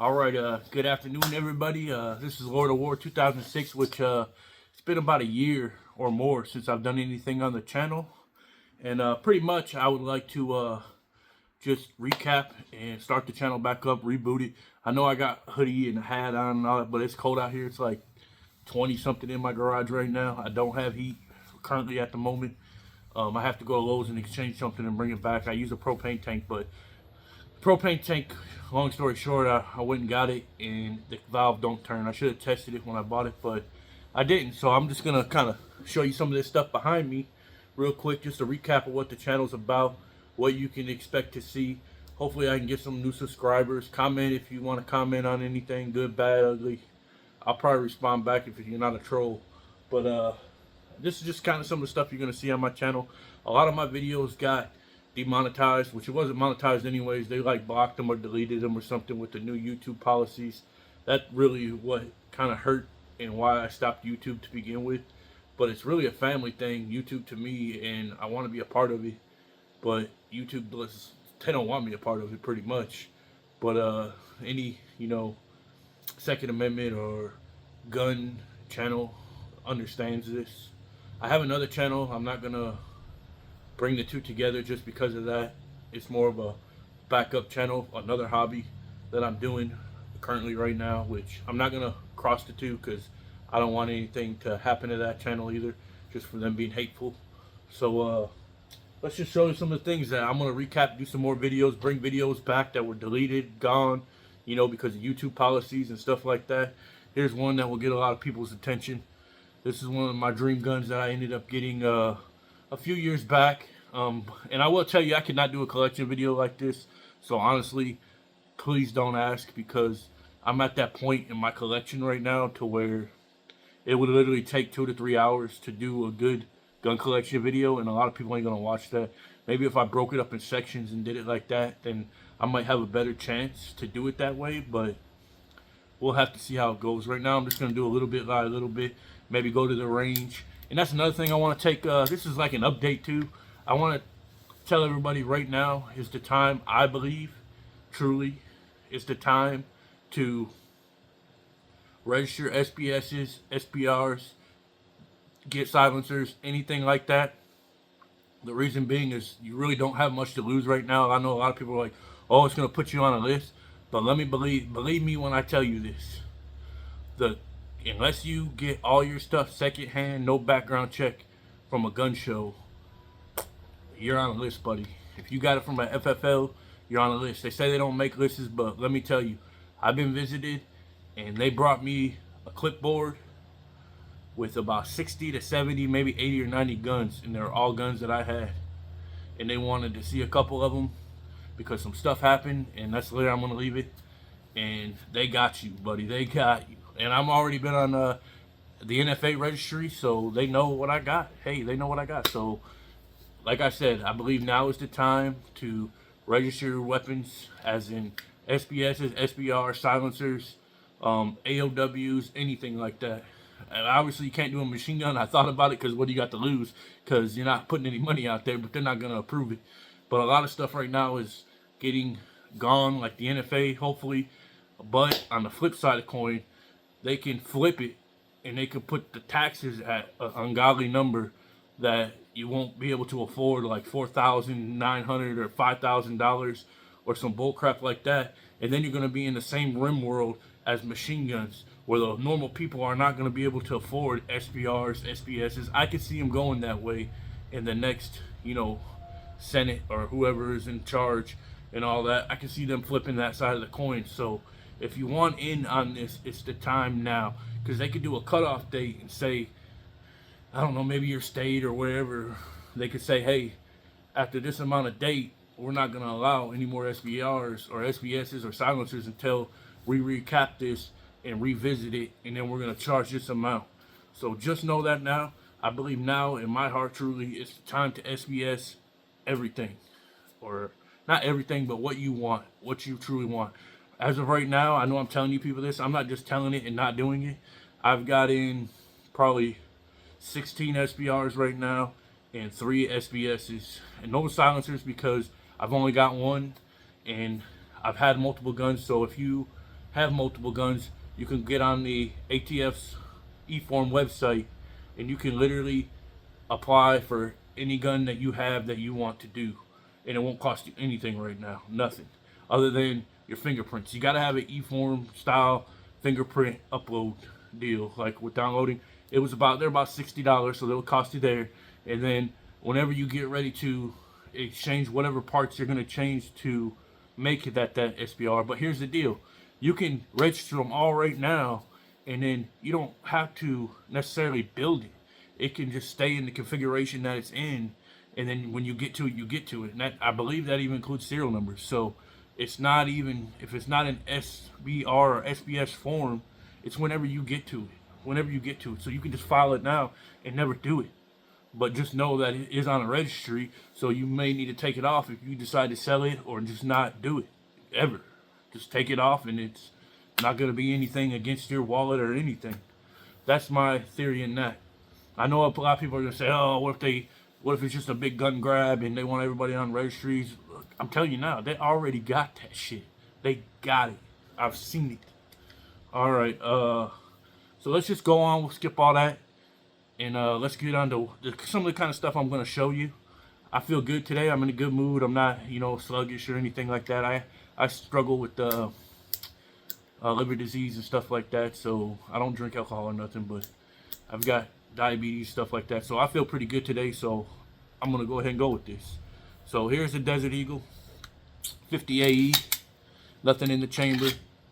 All right, good afternoon, everybody. This is Lord of War 2006, which it's been about a year or more since I've done anything on the channel. And pretty much I would like to just recap and start the channel back up, reboot it. I know I got a hoodie and a hat on and all that, but it's cold out here. It's like 20 something in my garage right now. I don't have heat currently at the moment. I have to go to Lowe's and exchange something and bring it back. I use a propane tank, but propane tank, long story short, I went and got it and the valve don't turn. I should have tested it when I bought it, but I didn't. So I'm just gonna kind of show you some of this stuff behind me real quick, just a recap of what the channel's about, what you can expect to see. Hopefully I can get some new subscribers. Comment if you want to comment on anything, good, bad, ugly. I'll probably respond back if you're not a troll. But this is just kind of some of the stuff you're gonna see on my channel. A lot of my videos got demonetized, which it wasn't monetized anyways. They like blocked them or deleted them or something with the new YouTube policies. That really what kind of hurt and why I stopped YouTube to begin with. But it's really a family thing, YouTube to me, and I want to be a part of it. But YouTube, they don't want me a part of it pretty much. But any, Second Amendment or gun channel understands this. I have another channel. I'm not gonna bring the two together just because of that. It's more of a backup channel, another hobby that I'm doing currently right now, which I'm not gonna cross the two because I don't want anything to happen to that channel either, just for them being hateful. So let's just show you some of the things that I'm gonna recap, do some more videos, bring videos back that were deleted, gone, because of YouTube policies and stuff like that. Here's one that will get a lot of people's attention. This is one of my dream guns that I ended up getting a few years back. And I will tell you, I could not do a collection video like this. So honestly, please don't ask, because I'm at that point in my collection right now to where it would literally take 2 to 3 hours to do a good gun collection video, and a lot of people ain't gonna watch that. Maybe if I broke it up in sections and did it like that, then I might have a better chance to do it that way, but we'll have to see how it goes. Right now, I'm just gonna do a little bit by a little bit, maybe go to the range. And that's another thing I want to take, this is like an update too. I want to tell everybody right now is the time, I believe, truly, is the time to register SPSs, SPRs, get silencers, anything like that. The reason being is you really don't have much to lose right now. I know a lot of people are like, oh, it's going to put you on a list. But let me believe me when I tell you this. Unless you get all your stuff secondhand, no background check from a gun show, you're on a list, buddy. If you got it from an FFL, you're on a list. They say they don't make lists, but let me tell you, I've been visited, and they brought me a clipboard with about 60 to 70, maybe 80 or 90 guns, and they're all guns that I had. And they wanted to see a couple of them because some stuff happened, and that's where I'm going to leave it. And they got you, buddy. They got you. And I'm already been on the NFA registry, so they know what I got. Hey, they know what I got. So, like I said, I believe now is the time to register your weapons, as in SPSs, SBR, silencers, AOWs, anything like that. And obviously, you can't do a machine gun. I thought about it because what do you got to lose? Because you're not putting any money out there, but they're not going to approve it. But a lot of stuff right now is getting gone, like the NFA, hopefully. But on the flip side of the coin, they can flip it and they can put the taxes at an ungodly number that you won't be able to afford, like $4,900 or $5,000 or some bullcrap like that. And then you're going to be in the same rim world as machine guns, where the normal people are not going to be able to afford SPRs, SPSs. I could see them going that way in the next, Senate or whoever is in charge and all that. I can see them flipping that side of the coin. So if you want in on this, it's the time now, because they could do a cutoff date and say, I don't know, maybe your state or wherever, they could say, hey, after this amount of date, we're not going to allow any more SBRs or SBSs or silencers until we recap this and revisit it, and then we're going to charge this amount. So just know that now. I believe now, in my heart, truly, it's the time to SBS everything. Or not everything, but what you want, what you truly want. As of right now, I know I'm telling you people this. I'm not just telling it and not doing it. I've got in probably 16 SBRs right now and 3 SBSs. And no silencers because I've only got one and I've had multiple guns. So if you have multiple guns, you can get on the ATF's eForm website, and you can literally apply for any gun that you have that you want to do, and it won't cost you anything right now, nothing, other than your fingerprints. You got to have an eForm style fingerprint upload deal, like with downloading. They're about $60, so they'll cost you there, and then whenever you get ready to exchange whatever parts you're going to change to make it that SBR. But here's the deal: you can register them all right now, and then you don't have to necessarily build it. It can just stay in the configuration that it's in, and then when you get to it, you get to it. And that, I believe that even includes serial numbers. So it's not even, if it's not an SBR or SBS form, it's whenever you get to it. Whenever you get to it. So you can just file it now and never do it. But just know that it is on a registry, so you may need to take it off if you decide to sell it, or just not do it ever. Just take it off, and it's not going to be anything against your wallet or anything. That's my theory in that. I know a lot of people are going to say, oh, what if it's just a big gun grab and they want everybody on registries? Look, I'm telling you now, they already got that shit. They got it. I've seen it. All right, so let's just go on. We'll skip all that. And let's get on to some of the kind of stuff I'm going to show you. I feel good today. I'm in a good mood. I'm not, sluggish or anything like that. I struggle with liver disease and stuff like that, so I don't drink alcohol or nothing, but I've got diabetes, stuff like that. So I feel pretty good today, so I'm going to go ahead and go with this. So here's the Desert Eagle 50 AE. Nothing in the chamber.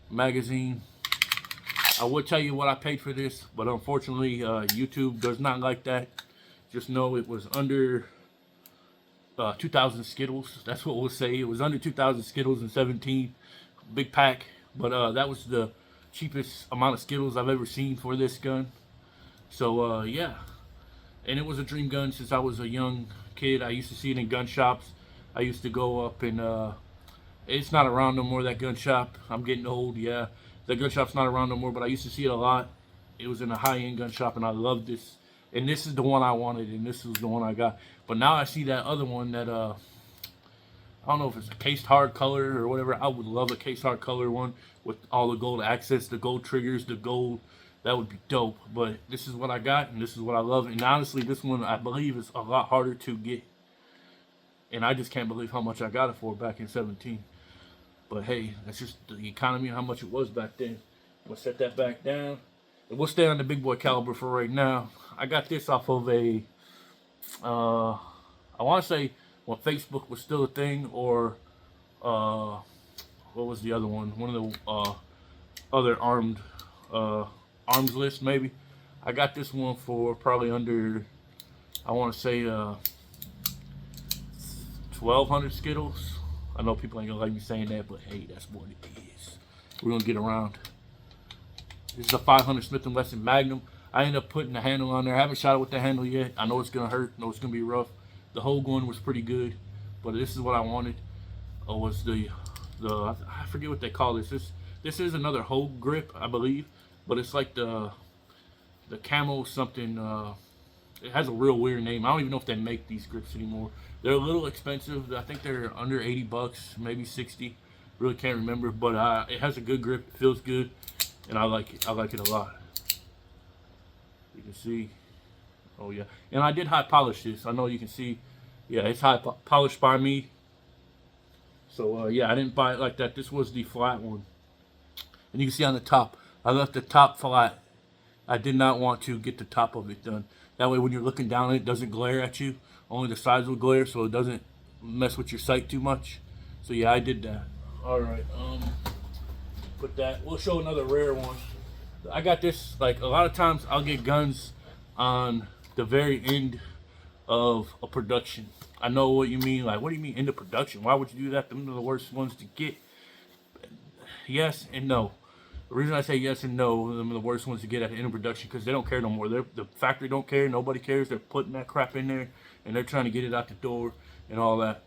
Magazine. I would tell you what I paid for this, but unfortunately, YouTube does not like that. Just know it was under 2,000 Skittles. That's what we'll say. It was under 2,000 Skittles in 17. Big pack. But that was the cheapest amount of Skittles I've ever seen for this gun. So, yeah. And it was a dream gun since I was a young kid. I used to see it in gun shops. I used to go up and... it's not around no more, that gun shop. I'm getting old, yeah. The gun shop's not around no more, but I used to see it a lot. It was in a high-end gun shop, and I loved this. And this is the one I wanted, and this was the one I got. But now I see that other one that, I don't know if it's a cased hard color or whatever. I would love a cased hard color one with all the gold accents, the gold triggers, the gold. That would be dope. But this is what I got, and this is what I love. And honestly, this one, I believe, is a lot harder to get. And I just can't believe how much I got it for back in 17. But hey, that's just the economy and how much it was back then. We'll set that back down. And we'll stay on the big boy caliber for right now. I got this off of a, I want to say when Facebook was still a thing, or, what was the other one? One of the other arms list, maybe. I got this one for probably under, I want to say, 1,200 Skittles. I know people ain't gonna like me saying that, but hey, that's what it is. We're gonna get around. This is a 500 Smith & Wesson Magnum. I ended up putting the handle on there. I haven't shot it with the handle yet. I know it's gonna hurt. I know it's gonna be rough. The whole gun was pretty good, but this is what I wanted. Was the I forget what they call this. This is another Hogue grip, I believe, but it's like the camo something. It has a real weird name. I don't even know if they make these grips anymore. They're a little expensive. I think they're under 80 bucks, maybe 60. Really can't remember, but it has a good grip. It feels good, and I like it. I like it a lot. You can see. Oh yeah, and I did high polish this. I know you can see. Yeah, it's high polished by me. So yeah, I didn't buy it like that. This was the flat one, and you can see on the top, I left the top flat. I did not want to get the top of it done. That way when you're looking down, it doesn't glare at you. Only the sides will glare, so it doesn't mess with your sight too much. So yeah, I did that. All right, put that. We'll show another rare one. I got this, like a lot of times I'll get guns on the very end of a production. I know what you mean, like what do you mean end of production? Why would you do that? Them are the worst ones to get. Yes and no. The reason I say yes and no, them are the worst ones to get at the end of production, because they don't care no more. The factory don't care. Nobody cares. They're putting that crap in there, and they're trying to get it out the door and all that.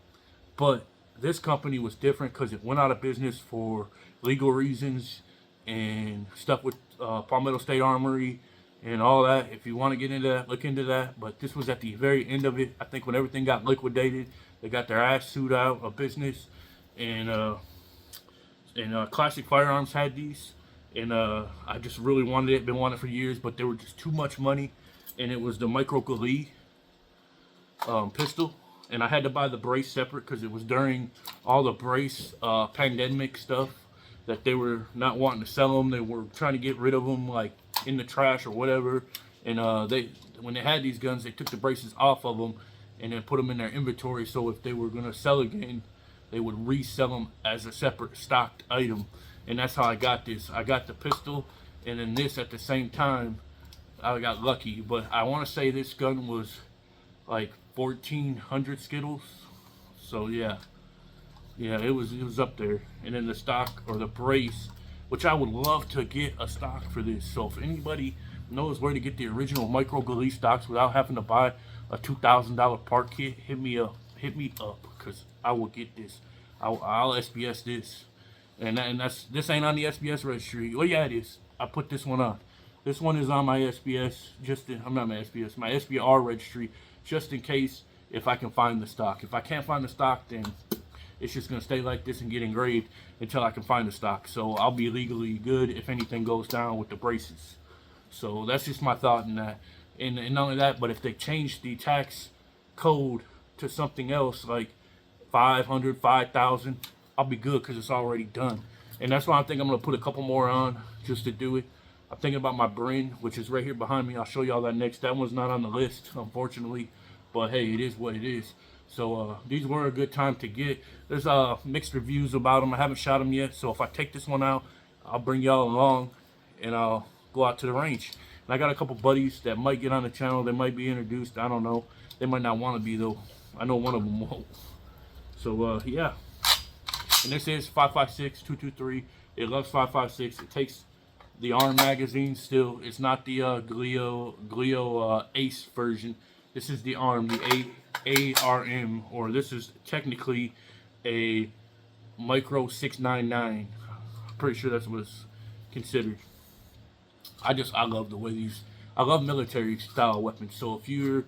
But this company was different because it went out of business for legal reasons and stuff with Palmetto State Armory and all that. If you want to get into that, look into that. But this was at the very end of it. I think when everything got liquidated, they got their ass sued out of business. And And Classic Firearms had these, and I just really wanted it. Been wanting it for years, but they were just too much money. And it was the Micro Ghillie pistol, and I had to buy the brace separate because it was during all the brace pandemic stuff that they were not wanting to sell them. They were trying to get rid of them, like in the trash or whatever. And when they had these guns, they took the braces off of them and then put them in their inventory. So if they were gonna sell again, they would resell them as a separate stocked item. And that's how I got this. I got the pistol and then this at the same time. I got lucky, but I want to say this gun was like 1,400 Skittles. So yeah, it was up there. And then the stock or the brace, which I would love to get a stock for this. So if anybody knows where to get the original Micro Ghillie stocks without having to buy a $2,000 part kit, hit me up, because I will get this. I'll SBS this, and this ain't on the SBS registry. Oh yeah, it is. I put this one on. This one is on my SBS. I'm not my SBS, my SBR registry, just in case if I can find the stock. If I can't find the stock, then it's just gonna stay like this and get engraved until I can find the stock. So I'll be legally good if anything goes down with the braces. So that's just my thought in that. And not only that, but if they change the tax code to something else like 500, 5,000, I'll be good because it's already done. And that's why I think I'm gonna put a couple more on just to do it. I'm thinking about my Bren, which is right here behind me. I'll show y'all that next. That one's not on the list, unfortunately. But hey, it is what it is. So these were a good time to get. There's mixed reviews about them. I haven't shot them yet. So if I take this one out, I'll bring y'all along and I'll go out to the range. And I got a couple buddies that might get on the channel. They might be introduced. I don't know. They might not want to be though. I know one of them won't. So yeah. And this is 5.56 223. It loves 5.56. It takes the ARM magazine still. It's not the Glio Ace version. This is the ARM, the ARM, or this is technically a Micro 699. I'm pretty sure that's what it's considered. I love the way I love military style weapons. So if you're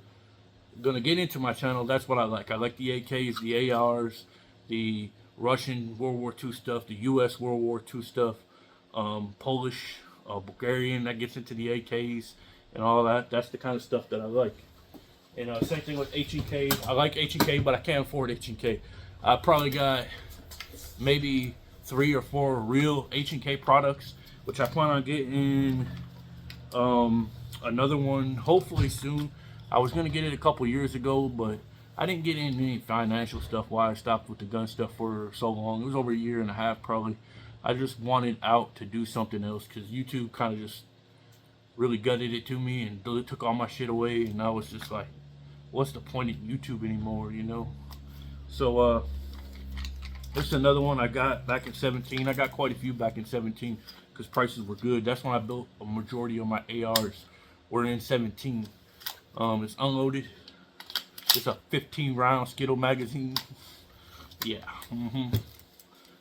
gonna get into my channel, that's what I like. I like the AKs, the ARs, the Russian World War II stuff, the US World War II stuff, Polish, Bulgarian, that gets into the AKs and all that. That's the kind of stuff that I like. And same thing with H&K. I like H&K, but I can't afford H&K. I probably got maybe 3 or 4 real H&K products, which I plan on getting another one hopefully soon. I was gonna get it a couple years ago, but I didn't get into any financial stuff while I stopped with the gun stuff for so long. It was over a year and a half probably. I just wanted out to do something else because YouTube kind of just really gutted it to me and took all my shit away, and I was just like, what's the point of YouTube anymore, you know? So this is another one I got back in 17. I got quite a few back in 17 because prices were good. That's when I built a majority of my ARs. We're in 17. It's unloaded. It's a 15 round Skittle magazine. Yeah.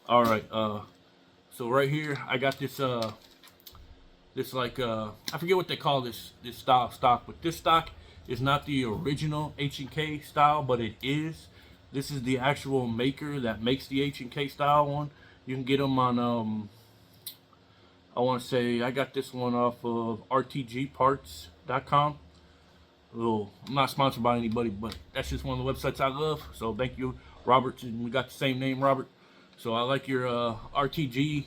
All right. So right here, I got this this like I forget what they call this style stock, but this stock is not the original H&K style, but it is. This is the actual maker that makes the H&K style one. You can get them on I want to say I got this one off of rtgparts.com. I'm not sponsored by anybody, but that's just one of the websites I love. So thank you, Robert. We got the same name, Robert. So I like your RTG.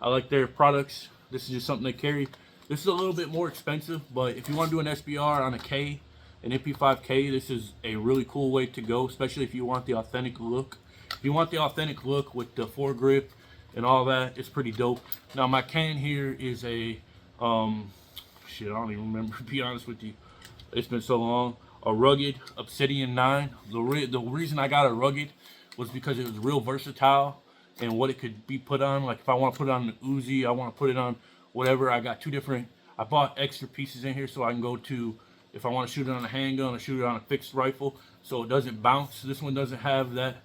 I like their products. This is just something they carry. This is a little bit more expensive, but if you want to do an SBR on a K, an MP5K, this is a really cool way to go, especially if you want the authentic look. If you want the authentic look with the foregrip and all that, it's pretty dope. Now my can here is a shit, I don't even remember, to be honest with you. It's been so long. A Rugged Obsidian 9. The reason I got a Rugged was because it was real versatile and what it could be put on. Like if I want to put it on an Uzi, I want to put it on whatever. I got 2 different. I bought extra pieces in here so I can go to, if I want to shoot it on a handgun or shoot it on a fixed rifle, so it doesn't bounce. This one doesn't have that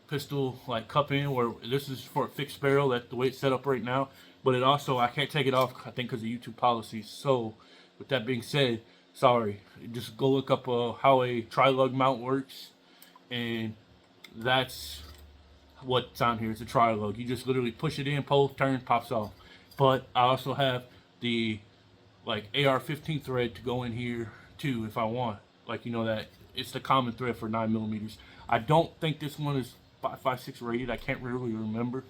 pistol like cup in, where this is for a fixed barrel. That's the way it's set up right now. But it also, I can't take it off, I think, because of YouTube policies. So with that being said, sorry, just go look up how a tri-lug mount works, and that's what's on here. It's a tri-lug. You just literally push it in, pull, turn, pops off. But I also have the like AR-15 thread to go in here too if I want. Like, you know, that it's the common thread for 9mm. I don't think this one is 5.56 rated. I can't really remember,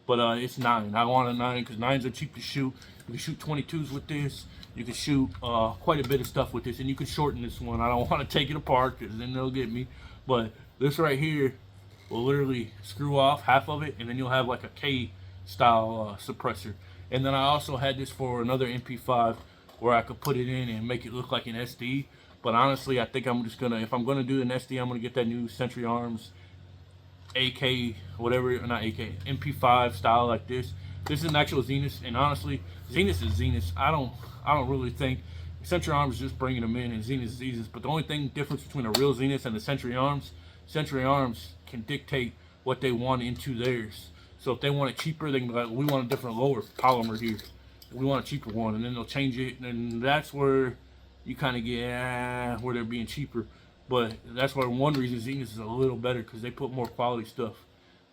but it's 9. I want a 9 because 9s are cheap to shoot. You can shoot 22s with this. You can shoot quite a bit of stuff with this, and you can shorten this one. I don't want to take it apart because then they'll get me. But this right here will literally screw off half of it, and then you'll have like a K style suppressor. And then I also had this for another MP5 where I could put it in and make it look like an SD. But honestly, I think I'm just gonna, if I'm gonna do an SD, I'm gonna get that new Century Arms AK, whatever, not AK, MP5 style like this. This is an actual Zenith, and honestly, Zenith is Zenith. I don't really think Century Arms is just bringing them in, and Zenith is Zenith. But the only thing difference between a real Zenith and the Century Arms can dictate what they want into theirs. So if they want it cheaper, they can be like, we want a different lower polymer here. We want a cheaper one, and then they'll change it, and that's where you kind of get where they're being cheaper. But that's why one reason Zenith is a little better, because they put more quality stuff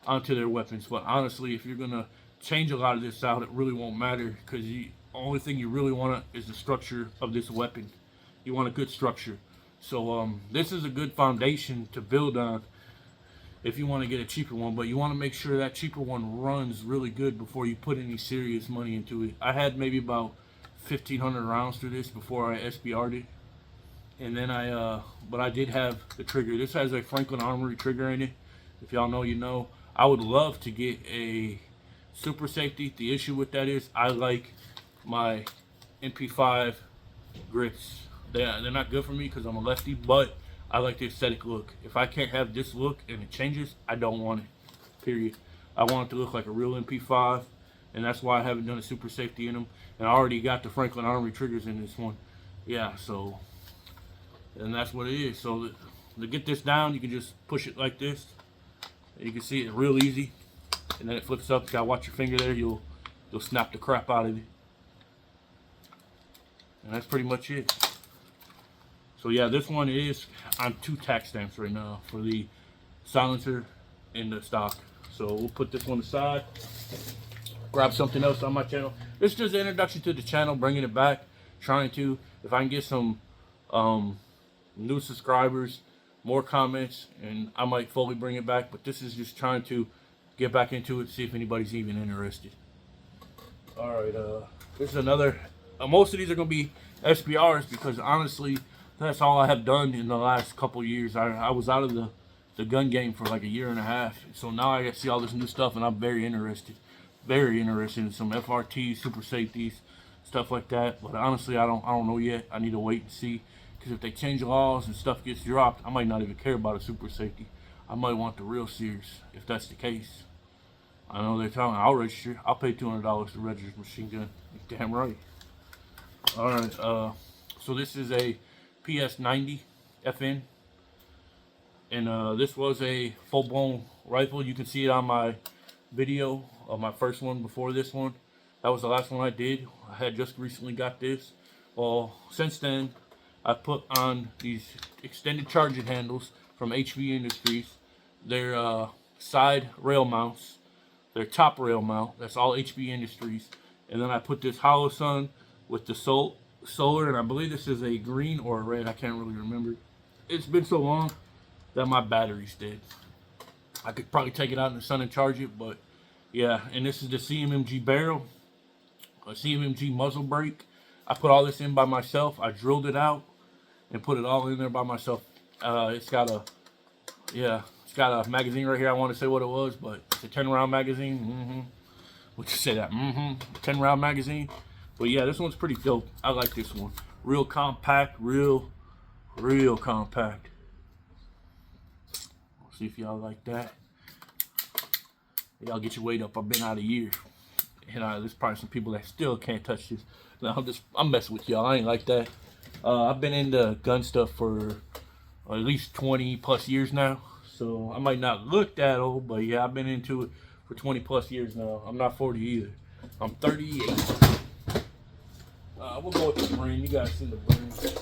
onto their weapons. But honestly, if you're gonna change a lot of this out, it really won't matter, because the only thing you really want is the structure of this weapon. You want a good structure. So this is a good foundation to build on if you want to get a cheaper one, but you want to make sure that cheaper one runs really good before you put any serious money into it. I had maybe about 1,500 rounds through this before I SBR'd it, and then but I did have the trigger. This has a Franklin Armory trigger in it. If y'all know, you know. I would love to get a super safety. The issue with that is I like my MP5 grips. They're not good for me because I'm a lefty, but I like the aesthetic look. If I can't have this look and it changes, I don't want it, period. I want it to look like a real MP5, and that's why I haven't done a super safety in them. And I already got the Franklin Armory triggers in this one. Yeah, so, and that's what it is. So to get this down, you can just push it like this. And you can see it real easy. And then it flips up. You gotta watch your finger there. You'll snap the crap out of it. And that's pretty much it. So yeah, this one is on 2 tax stamps right now for the silencer and the stock. So we'll put this one aside, grab something else on my channel. This is just an introduction to the channel, bringing it back, trying to, if I can get some new subscribers, more comments, and I might fully bring it back. But this is just trying to get back into it, see if anybody's even interested. All right, this is another, most of these are gonna be SBRs because honestly, that's all I have done in the last couple years. I was out of the gun game for like a year and a half. So now I get to see all this new stuff, and I'm very interested in some FRTs, super safeties, stuff like that. But honestly, I don't know yet. I need to wait and see, because if they change laws and stuff gets dropped, I might not even care about a super safety. I might want the real series if that's the case. I know they're telling me I'll register. I'll pay $200 to register a machine gun. You're damn right. All right. So this is a PS90 FN, and this was a full-blown rifle. You can see it on my video of my first one before this one. That was the last one I did. I had just recently got this. Well, since then I put on these extended charging handles from HV Industries. They're side rail mounts, their top rail mount. That's all HV Industries. And then I put this Holosun with the solar, and I believe this is a green or a red. I can't really remember. It's been so long that my battery's dead. I could probably take it out in the sun and charge it, but yeah. And this is the CMMG barrel, a CMMG muzzle brake. I put all this in by myself. I drilled it out and put it all in there by myself. It's got a magazine right here. I want to say what it was, but it's a 10-round magazine. Would you say that? 10-round magazine. But yeah, this one's pretty dope. I like this one. Real compact, real compact. Let's see if y'all like that. Y'all get your weight up. I've been out a year, and there's probably some people that still can't touch this. No, I'm messing with y'all. I ain't like that. I've been into gun stuff for at least 20 plus years now, so I might not look that old, but yeah, I've been into it for 20 plus years now. I'm not 40 either. I'm 38. We'll go with the Bren. You guys see the Bren.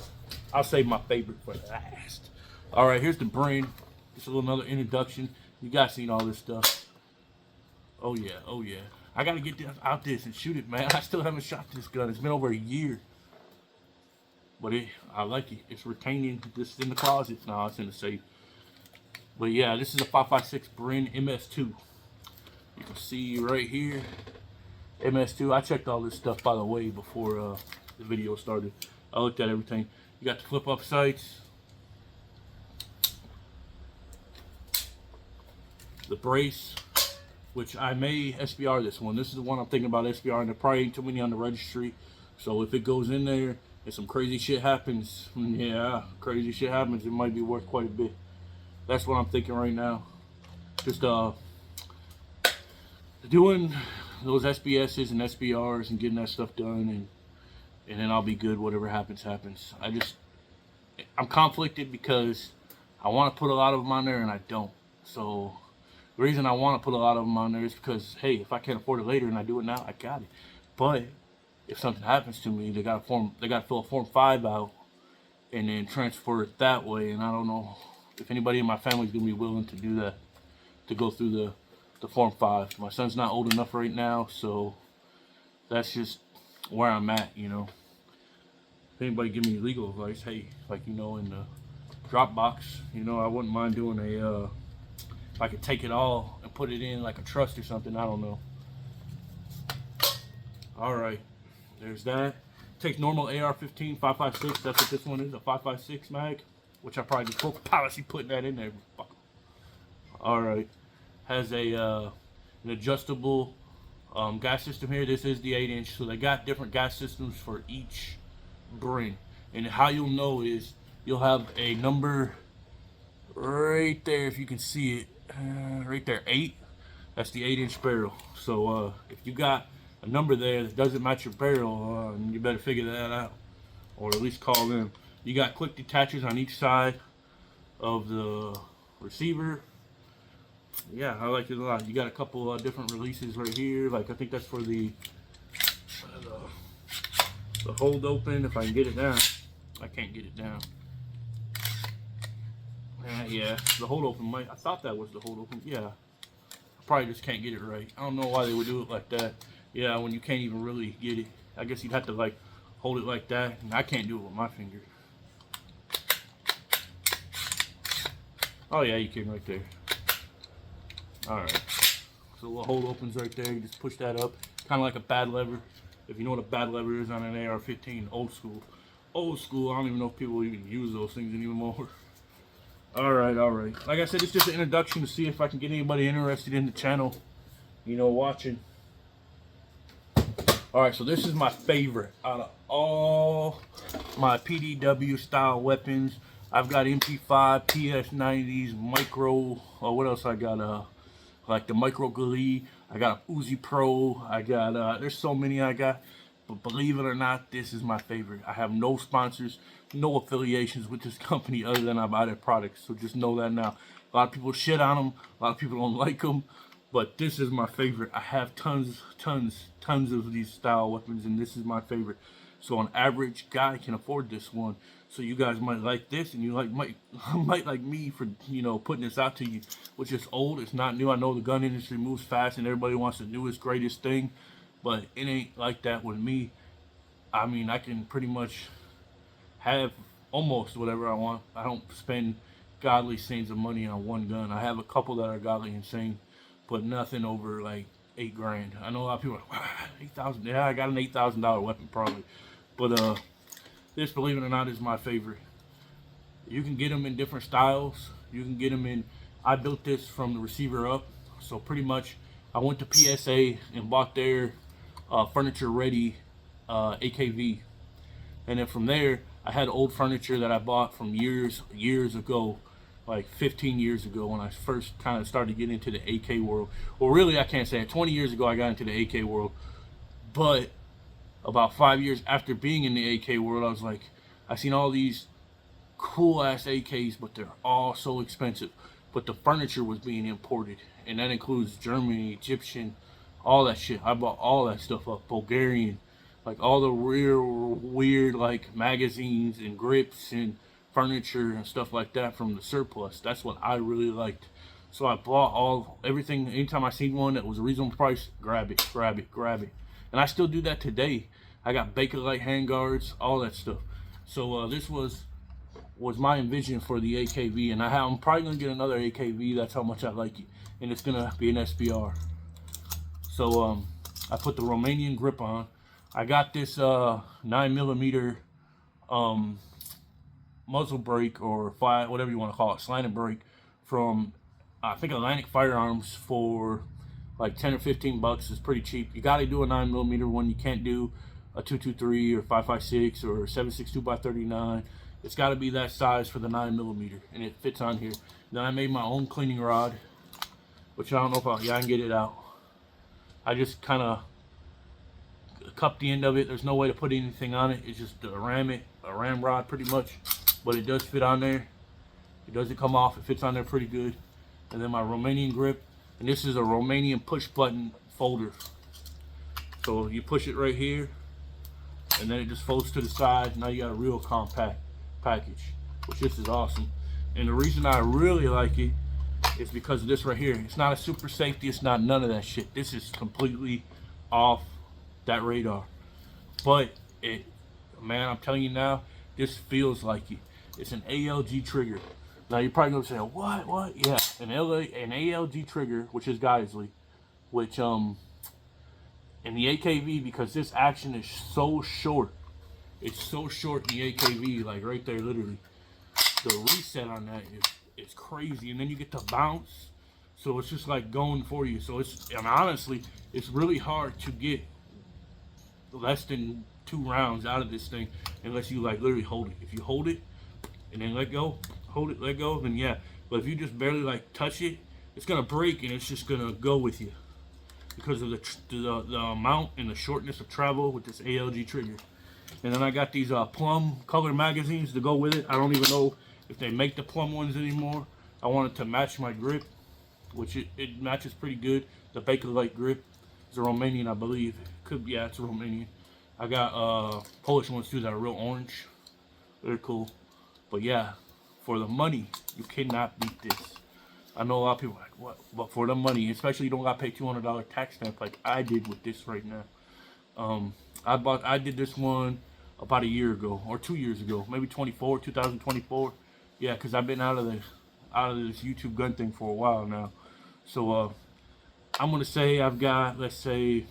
I'll save my favorite for last. All right, here's the Bren. Just a little another introduction. You guys seen all this stuff. Oh yeah, oh yeah. I gotta get out this and shoot it, man. I still haven't shot this gun. It's been over a year. But I like it. It's retaining. This is in the closet. No, it's in the safe. But yeah, this is a 5.56 Bren MS2. You can see right here, MS2. I checked all this stuff, by the way, before the video started. I looked at everything. You got the flip-up sights, the brace, which I may SBR this one. This is the one I'm thinking about SBR, and there probably ain't too many on the registry. So if it goes in there and some crazy shit happens, yeah, crazy shit happens, it might be worth quite a bit. That's what I'm thinking right now. Just doing those SBSs and SBRs and getting that stuff done, and then I'll be good. Whatever happens, happens. I'm conflicted because I want to put a lot of them on there and I don't. So the reason I want to put a lot of them on there is because, hey, if I can't afford it later and I do it now, I got it. But if something happens to me, they got to fill a Form 5 out and then transfer it that way. And I don't know if anybody in my family is gonna be willing to do that, to go through the Form 5. My son's not old enough right now, so that's just where I'm at, you know. If anybody give me legal advice, hey, like, you know, in the Dropbox, you know, I wouldn't mind doing a, if I could take it all and put it in like a trust or something, I don't know. All right, there's that. Takes normal AR-15 5.56. That's what this one is, a 5.56 mag, which I probably just broke policy putting that in there. All right, has a an adjustable gas system here. This is the 8-inch, so they got different gas systems for each Bren. And how you'll know is you'll have a number right there, if you can see it, right there, 8. That's the 8-inch barrel. So if you got a number there that doesn't match your barrel, you better figure that out, or at least call them. You got quick detachers on each side of the receiver. Yeah, I like it a lot. You got a couple different releases right here. Like, I think that's for the hold open. If I can get it down, I can't get it down. Yeah, the hold open I thought that was the hold open. Yeah, I probably just can't get it right. I don't know why they would do it like that. Yeah, when you can't even really get it. I guess you'd have to like hold it like that, and I can't do it with my finger. Oh yeah, you can right there. Alright, so the little hold opens right there. You just push that up, kind of like a bad lever. If you know what a bad lever is on an AR-15, old school. Old school, I don't even know if people even use those things anymore. Alright. Like I said, it's just an introduction to see if I can get anybody interested in the channel, you know, watching. Alright, so this is my favorite out of all my PDW style weapons. I've got MP5, PS90s, micro, what else I got? Like the Micro Glee. I got a Uzi Pro. I got, there's so many I got. But believe it or not, this is my favorite. I have no sponsors, no affiliations with this company other than I buy their products. So just know that now. A lot of people shit on them. A lot of people don't like them. But this is my favorite. I have tons of these style weapons, and this is my favorite. So an average guy can afford this one. So you guys might like this, and you might like me for, you know, putting this out to you, which is old. It's not new. I know the gun industry moves fast, and everybody wants the newest, greatest thing, but it ain't like that with me. I mean, I can pretty much have almost whatever I want. I don't spend godly scenes of money on one gun. I have a couple that are godly insane, but nothing over like $8 grand. I know a lot of people are like, wow, 8,000. Yeah, I got an $8,000 weapon probably, but this, believe it or not, is my favorite. You can get them in different styles. You can get them in. I built this from the receiver up, so pretty much I went to PSA and bought their furniture ready AKV, and then from there I had old furniture that I bought from years ago, like 15 years ago when I first kind of started getting into the AK world. Well, really, I can't say it. 20 years ago I got into the AK world, but about 5 years after being in the AK world, I was like, I seen all these cool ass AKs, but they're all so expensive. But the furniture was being imported, and that includes Germany, Egyptian, all that shit. I bought all that stuff up, Bulgarian, like all the real weird like magazines and grips and furniture and stuff like that from the surplus. That's what I really liked. So I bought everything. Anytime I seen one that was a reasonable price, grab it, grab it, grab it. And I still do that today. I got Bakelite handguards, all that stuff. So this was my envision for the AKV, and I'm probably gonna get another AKV. That's how much I like it, and it's gonna be an SBR. So I put the Romanian grip on. I got this 9mm muzzle brake or whatever you want to call it, slanted brake from I think Atlantic Firearms for like 10 or 15 bucks. It's pretty cheap. You got to do a 9mm one. You can't do a 223 or 5.56 or 7.62 by 39. It's got to be that size for the 9mm, and it fits on here. Then I made my own cleaning rod, which I don't know if I can get it out. I just kind of cup the end of it. There's no way to put anything on it. It's just a ram rod pretty much, but it does fit on there. It doesn't come off. It fits on there pretty good. And then my Romanian grip, and this is a Romanian push button folder. So you push it right here, and then it just folds to the side. Now you got a real compact package, which this is awesome. And the reason I really like it is because of this right here. It's not a super safety. It's not none of that shit. This is completely off that radar. But man, I'm telling you now, this feels like it. It's an ALG trigger. Now you're probably gonna say, what? Yeah, an ALG trigger, which is Geissele, which in the AKV, because this action is so short. It's so short in the AKV, like right there, literally. The reset on that is crazy, and then you get to bounce, so it's just like going for you. So and honestly, it's really hard to get less than 2 rounds out of this thing unless you like literally hold it. If you hold it and then let go, hold it, let go, then yeah. But if you just barely like touch it, it's gonna break and it's just gonna go with you because of the amount and the shortness of travel with this ALG trigger. And then I got these plum color magazines to go with it. I don't even know if they make the plum ones anymore. I wanted to match my grip, which it matches pretty good. The Bakelite grip is a Romanian, I believe. Yeah, it's a Romanian. I got Polish ones too that are real orange. They're cool. But yeah, for the money, you cannot beat this. I know a lot of people are like, what? But for the money, especially you don't got to pay $200 tax stamp like I did with this right now. I did this one about a year ago or 2 years ago, maybe 2024. Yeah, because I've been out of this YouTube gun thing for a while now. So I'm gonna say I've got, let's say,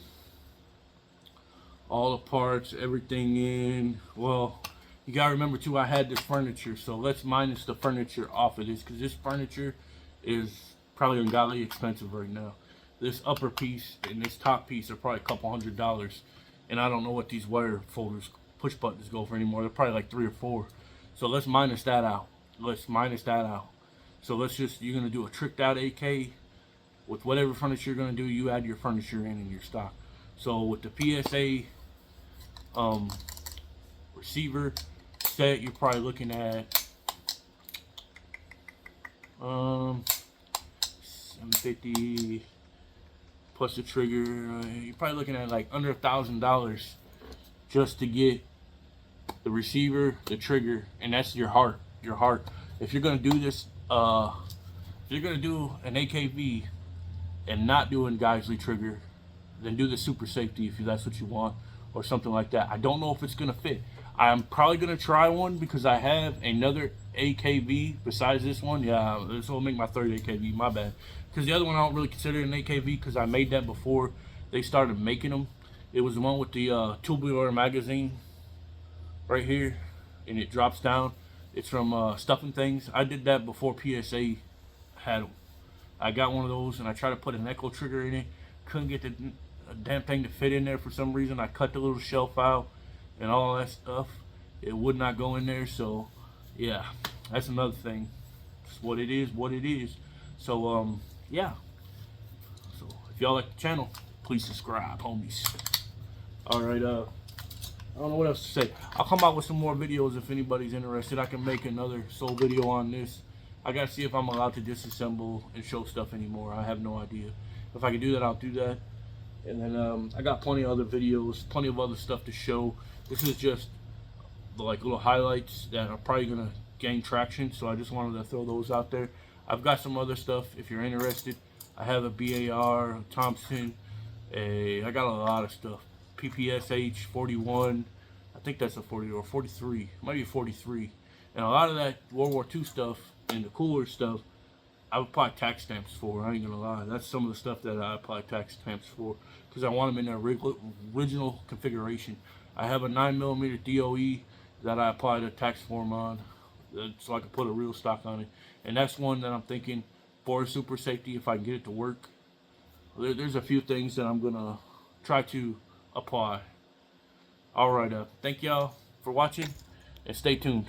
all the parts, everything in. Well, you gotta remember too, I had this furniture, so let's minus the furniture off of this, because this furniture is probably ungodly expensive right now. This upper piece and this top piece are probably a couple $100, and I don't know what these wire folders, push buttons go for anymore. They're probably like 3 or 4. So let's minus that out. So you're gonna do a tricked out AK with whatever furniture you're gonna do. You add your furniture in your stock. So with the PSA receiver set, you're probably looking at $750 plus the trigger. You're probably looking at like under $1,000 just to get the receiver, the trigger, and that's your heart. If you're gonna do this, if you're gonna do an AKV and not do a Geissele trigger, then do the super safety if that's what you want, or something like that. I don't know if it's gonna fit. I'm probably gonna try one because I have another AKV besides this one. Yeah, this will make my 3rd AKV. My bad. Because the other one I don't really consider an AKV because I made that before they started making them. It was the one with the tubular magazine right here, and it drops down. It's from Stuffing Things. I did that before PSA had them. I got one of those, and I tried to put an Echo trigger in it. Couldn't get the damn thing to fit in there for some reason. I cut the little shelf out and all that stuff. It would not go in there. So yeah, that's another thing. It's what it is. So yeah. So if y'all like the channel, please subscribe, homies. All right. I don't know what else to say. I'll come out with some more videos if anybody's interested. I can make another sole video on this. I gotta see if I'm allowed to disassemble and show stuff anymore. I have no idea. If I can do that, I'll do that. And then I got plenty of other videos, plenty of other stuff to show. This is just like little highlights that are probably gonna gain traction, so I just wanted to throw those out there. I've got some other stuff if you're interested. I have a BAR, a Thompson, I got a lot of stuff. PPSH 41, I think that's a 40 or 43, might be 43. And a lot of that World War II stuff and the cooler stuff, I would apply tax stamps for. I ain't gonna lie. That's some of the stuff that I apply tax stamps for because I want them in their original configuration. I have a 9mm DOE that I applied a tax form on, so I can put a real stock on it. And that's one that I'm thinking for super safety, if I can get it to work. There's a few things that I'm gonna try to apply. All right, thank y'all for watching and stay tuned.